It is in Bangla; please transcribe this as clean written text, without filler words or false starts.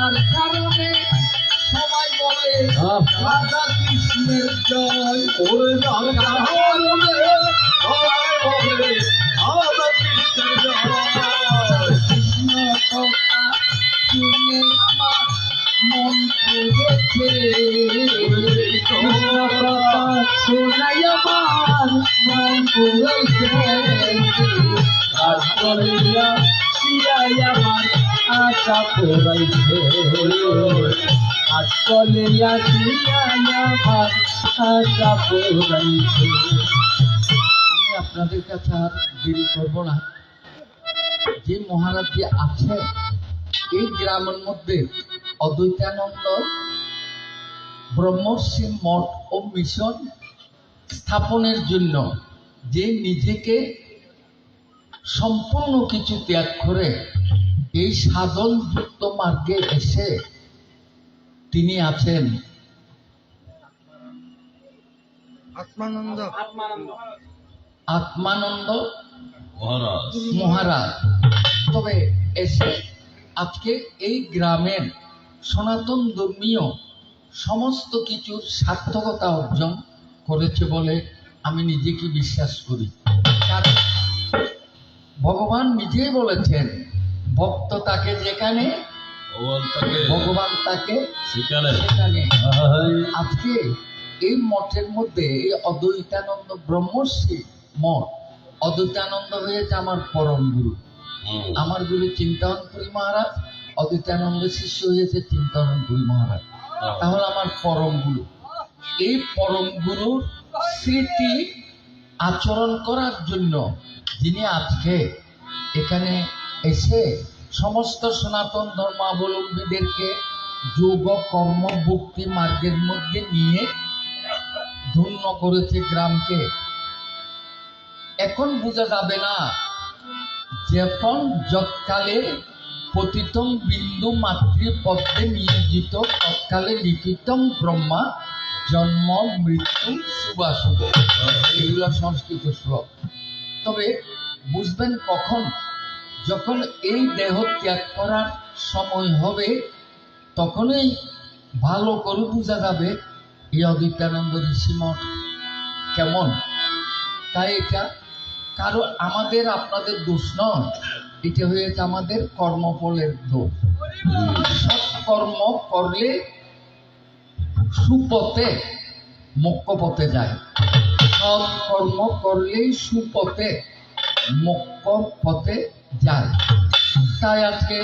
যার কারণে সবাই বলে রাধা কৃষ্ণের জয়। ওরে যার কারণে সবাই বলে রাধা কৃষ্ণের জয়। কৃষ্ণ কথা শুনে আমার মন পড়েছে, কৃষ্ণ কথা শোনাই আমার মন পড়েছে। আজ কলিয়া শিয়াই আমার আশা পড়াইছে, আজ কলিয়া শিয়াই আমার আশা পড়াইছে। আমি আপনাদের কাছে আর দেরি করব না। যে মহারাজ যে আছে এই গ্রামের মধ্যে অদ্বৈতানন্দ ব্রহ্মর্ষি মঠ ও মিশন স্থাপনের জন্য যে নিজেকে সম্পূর্ণ কিছু ত্যাগ করে এই সাধন যুক্ত মার্গে এসে তিনি আছেন আত্মানন্দ মহারাজ। তবে এসে আজকে এই গ্রামের সনাতন ধর্মীয় সমস্ত কিছুর সার্থকতা অর্জন করেছে বলে আমি নিজেকে বিশ্বাস করি। কারণ ভগবান নিজেই বলেছেন, ভক্ত তাকে যেখানে ভগবান তাকে সেখানে। আজকে এই মঠের মধ্যে এই অদ্বৈতানন্দ ব্রহ্মর্ষি মঠ, অদ্বৈতানন্দ হয়েছে আমার পরম গুরু। আমার গুরু চিন্তানপুরী মহারাজ, অদ্বৈতানন্দের শিষ্য হয়েছে চিন্তানপুরী মহারাজ, তাহলে আমার পরম গুরু। এই পরম গুরুর স্মৃতি আচরণ করার জন্য যিনি আজকে এখানে এসে সমস্ত সনাতন ধর্মাবলম্বীদেরকে যোগ কর্ম ভক্তি মার্গের মধ্যে নিয়ে ধন্য করেছে গ্রামকে। এখন বোঝা যাবে না যখন যৎকালে পতিতং বিন্দু মাতৃপদ্মে নিয়োজিত তৎকালে লিখিতং ব্রহ্মা জন্ম মৃত্যু শুভাশুভ। এগুলো সংস্কৃত শ্লোক। তবে বুঝবেন কখন, যখন এই দেহ ত্যাগ করার সময় হবে তখনই ভালো করে বোঝা যাবে এই অদ্বৈতানন্দ ঋষি মঠ কেমন। তাই এটা কারো আমাদের আপনাদের দোষ নয়, এটা হয়েছে আমাদের কর্মফলের দোষ। সৎ কর্ম করলে সুপথে মোক্ষ পথে যায়, সৎ কর্ম করলেই সুপথে মোক্ষ পথে যায়। তাই আজকে